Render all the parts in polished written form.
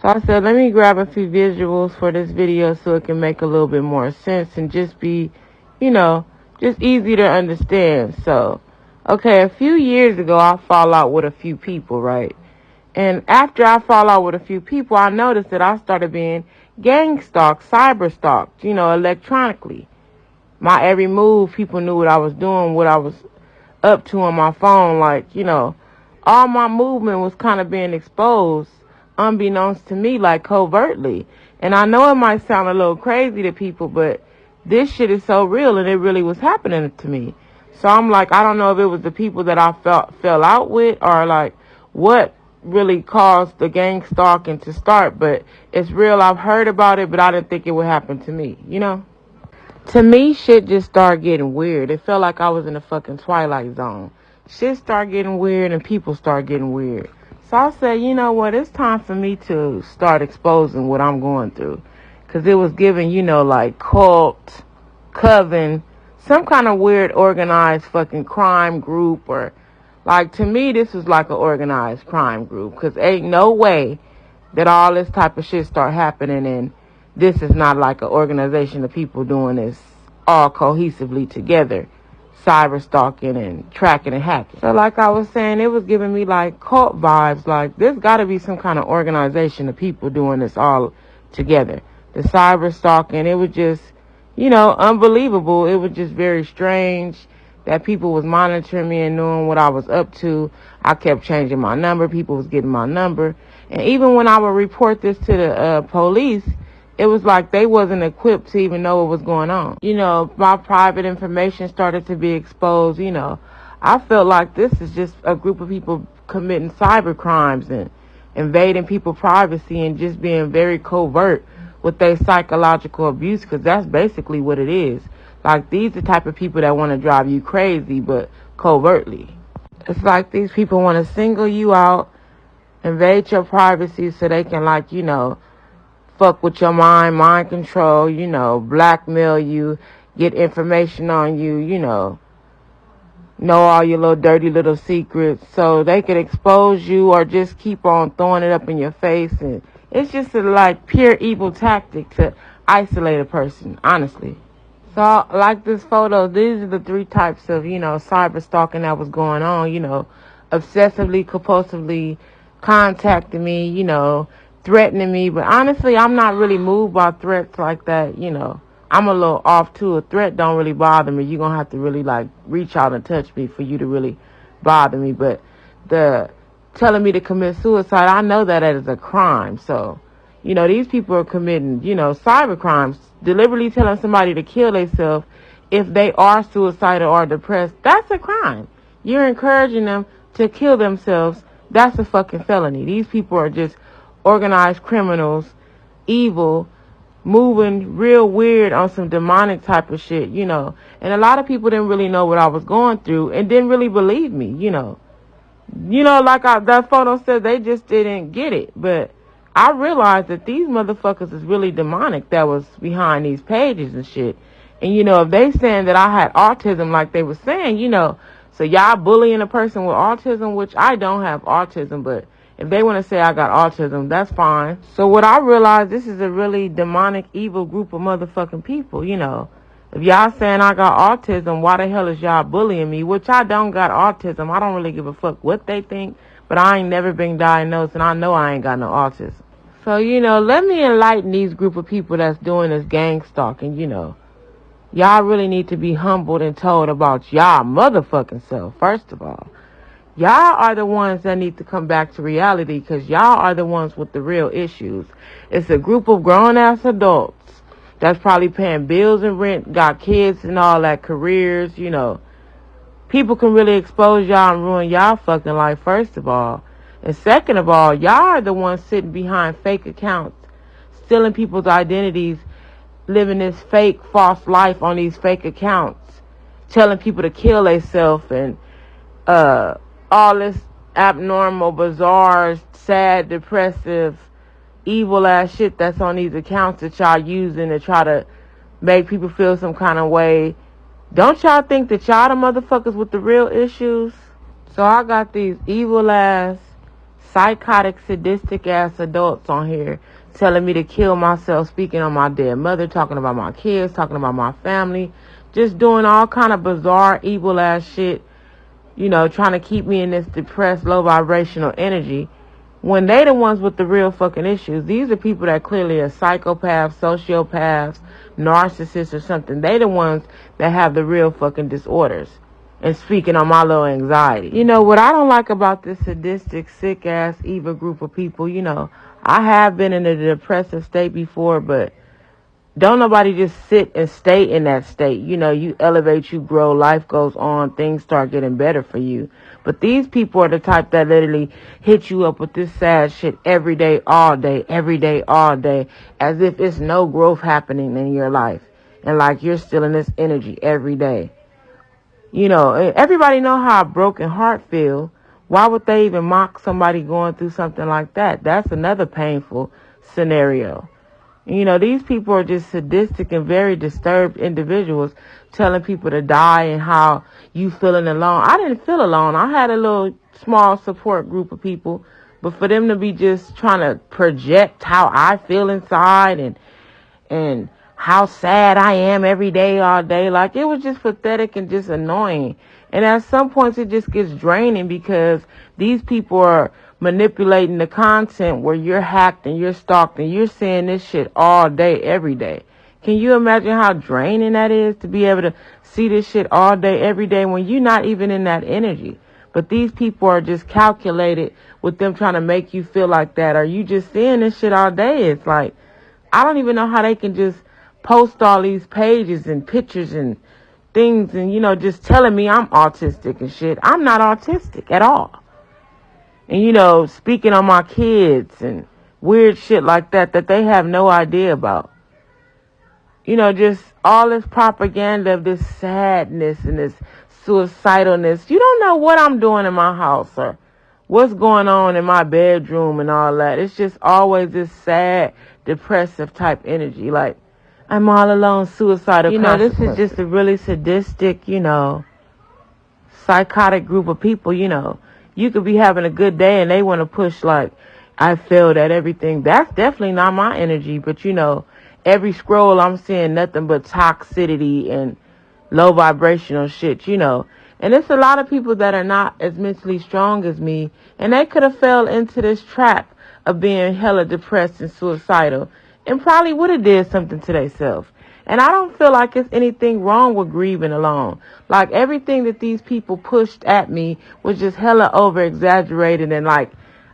So I said, let me grab a few visuals for this video so it can make a little bit more sense and just be, just easy to understand. So, okay, a few years ago, I fall out with a few people, right? And after I fall out with a few people, I noticed that I started being gang stalked, cyber stalked, electronically. My every move, people knew what I was doing, what I was up to on my phone. Like, all my movement was kind of being exposed, unbeknownst to me, like covertly. And I know it might sound a little crazy to people, but this shit is so real and it really was happening to me. So I'm like, I don't know if it was the people that I fell out with or like what really caused the gang stalking to start, but it's real. I've heard about it, but I didn't think it would happen to me, To me, shit just started getting weird. It felt like I was in a fucking Twilight Zone. Shit started getting weird and people started getting weird. So I said, you know what, it's time for me to start exposing what I'm going through. Because it was giving, like cult, coven, some kind of weird organized fucking crime group or... Like, to me, this was like an organized crime group. Because ain't no way that all this type of shit start happening and this is not like an organization of people doing this all cohesively together. Cyber stalking and tracking and hacking. So like I was saying, it was giving me like cult vibes. Like, there's got to be some kind of organization of people doing this all together. The cyber stalking, it was just, unbelievable. It was just very strange that people was monitoring me and knowing what I was up to. I kept changing my number. People was getting my number. And even when I would report this to the police, it was like they wasn't equipped to even know what was going on. My private information started to be exposed. I felt like this is just a group of people committing cyber crimes and invading people's privacy and just being very covert with their psychological abuse, because that's basically what it is. Like, these are the type of people that want to drive you crazy, but covertly. It's like these people want to single you out, invade your privacy so they can, like, fuck with your mind control, blackmail you, get information on you, know all your little dirty little secrets so they can expose you or just keep on throwing it up in your face. And it's just a, like, pure evil tactic to isolate a person, honestly. So, like this photo, these are the three types of, cyber stalking that was going on, obsessively, compulsively contacting me, threatening me. But honestly, I'm not really moved by threats like that, I'm a little off too. A threat don't really bother me. You're going to have to really, like, reach out and touch me for you to really bother me. But the telling me to commit suicide, I know that is a crime. So, these people are committing, cyber crimes. Deliberately telling somebody to kill themselves if they are suicidal or depressed, that's a crime. You're encouraging them to kill themselves. That's a fucking felony. These people are just organized criminals, evil, moving real weird on some demonic type of shit, And a lot of people didn't really know what I was going through and didn't really believe me, like that photo said, they just didn't get it. But I realized that these motherfuckers is really demonic that was behind these pages and shit. And, if they saying that I had autism like they were saying, so y'all bullying a person with autism, which I don't have autism, but if they want to say I got autism, that's fine. So what I realized, this is a really demonic, evil group of motherfucking people, If y'all saying I got autism, why the hell is y'all bullying me? Which I don't got autism. I don't really give a fuck what they think, but I ain't never been diagnosed, and I know I ain't got no autism. So, let me enlighten these group of people that's doing this gang stalking, Y'all really need to be humbled and told about y'all motherfucking self, first of all. Y'all are the ones that need to come back to reality, because y'all are the ones with the real issues. It's a group of grown-ass adults that's probably paying bills and rent, got kids and all that, careers, People can really expose y'all and ruin y'all fucking life, first of all. And second of all, y'all are the ones sitting behind fake accounts, stealing people's identities, living this fake, false life on these fake accounts, telling people to kill themselves and all this abnormal, bizarre, sad, depressive, evil-ass shit that's on these accounts that y'all using to try to make people feel some kind of way. Don't y'all think that y'all the motherfuckers with the real issues? So I got these evil-ass, psychotic, sadistic ass adults on here telling me to kill myself, speaking on my dead mother, talking about my kids, talking about my family, just doing all kind of bizarre, evil ass shit, you know, trying to keep me in this depressed, low vibrational energy, when they the ones with the real fucking issues. These are people that clearly are psychopaths, sociopaths, narcissists or something. They the ones that have the real fucking disorders. And speaking on my little anxiety. You know, what I don't like about this sadistic, sick-ass, evil group of people, you know, I have been in a depressive state before, but don't nobody just sit and stay in that state. You know, you elevate, you grow, life goes on, things start getting better for you. But these people are the type that literally hit you up with this sad shit every day, all day, as if it's no growth happening in your life. And like you're still in this energy every day. You know, everybody know how a broken heart feel. Why would they even mock somebody going through something like that? That's another painful scenario. You know, these people are just sadistic and very disturbed individuals telling people to die and how you feeling alone. I didn't feel alone. I had a little small support group of people. But for them to be just trying to project how I feel inside and how sad I am every day, all day, like it was just pathetic and just annoying. And at some points it just gets draining because these people are manipulating the content where you're hacked and you're stalked and you're seeing this shit all day, every day. Can you imagine how draining that is to be able to see this shit all day, every day when you're not even in that energy? But these people are just calculated with them trying to make you feel like that. Or you just seeing this shit all day. It's like, I don't even know how they can just post all these pages and pictures and things and, you know, just telling me I'm autistic and shit. I'm not autistic at all. And, you know, speaking on my kids and weird shit like that they have no idea about. You know, just all this propaganda of this sadness and this suicidalness. You don't know what I'm doing in my house or what's going on in my bedroom and all that. It's just always this sad, depressive type energy. Like, I'm all alone, suicidal. You know, this is just a really sadistic, you know, psychotic group of people, you know. You could be having a good day and they want to push like, I failed at everything. That's definitely not my energy. But, you know, every scroll I'm seeing nothing but toxicity and low vibrational shit, you know. And it's a lot of people that are not as mentally strong as me. And they could have fell into this trap of being hella depressed and suicidal. And probably would have did something to themselves. And I don't feel like it's anything wrong with grieving alone. Like, everything that these people pushed at me was just hella over-exaggerated and like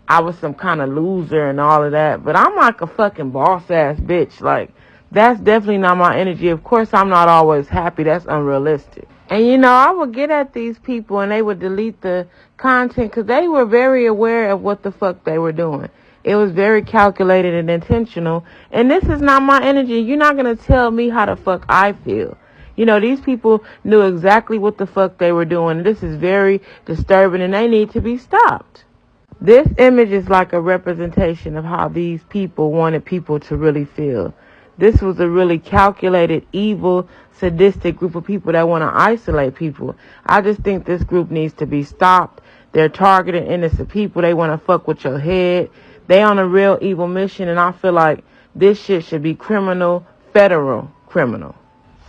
I was some kind of loser and all of that. But I'm like a fucking boss-ass bitch. Like, that's definitely not my energy. Of course, I'm not always happy. That's unrealistic. And, you know, I would get at these people and they would delete the content because they were very aware of what the fuck they were doing. It was very calculated and intentional. And this is not my energy. You're not going to tell me how the fuck I feel. You know, these people knew exactly what the fuck they were doing. This is very disturbing and they need to be stopped. This image is like a representation of how these people wanted people to really feel. This was a really calculated, evil, sadistic group of people that want to isolate people. I just think this group needs to be stopped. They're targeting innocent people. They want to fuck with your head. They on a real evil mission, and I feel like this shit should be criminal, federal criminal.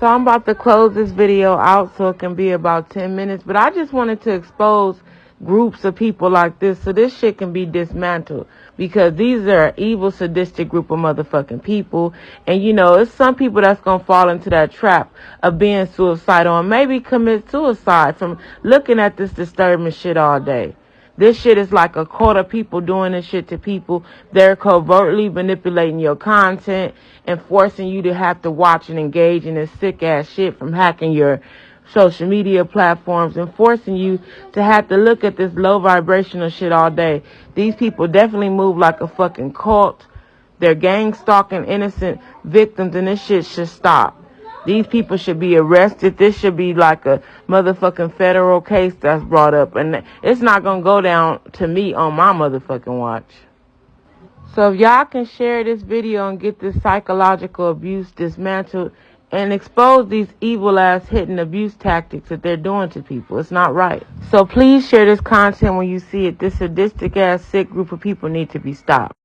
So I'm about to close this video out so it can be about 10 minutes, but I just wanted to expose groups of people like this so this shit can be dismantled, because these are an evil, sadistic group of motherfucking people. And, you know, it's some people that's going to fall into that trap of being suicidal and maybe commit suicide from looking at this disturbing shit all day. This shit is like a cult of people doing this shit to people. They're covertly manipulating your content and forcing you to have to watch and engage in this sick ass shit, from hacking your social media platforms and forcing you to have to look at this low vibrational shit all day. These people definitely move like a fucking cult. They're gang stalking innocent victims, and this shit should stop. These people should be arrested. This should be like a motherfucking federal case that's brought up. And it's not going to go down to me on my motherfucking watch. So if y'all can share this video and get this psychological abuse dismantled and expose these evil ass hidden abuse tactics that they're doing to people. It's not right. So please share this content when you see it. This sadistic ass sick group of people need to be stopped.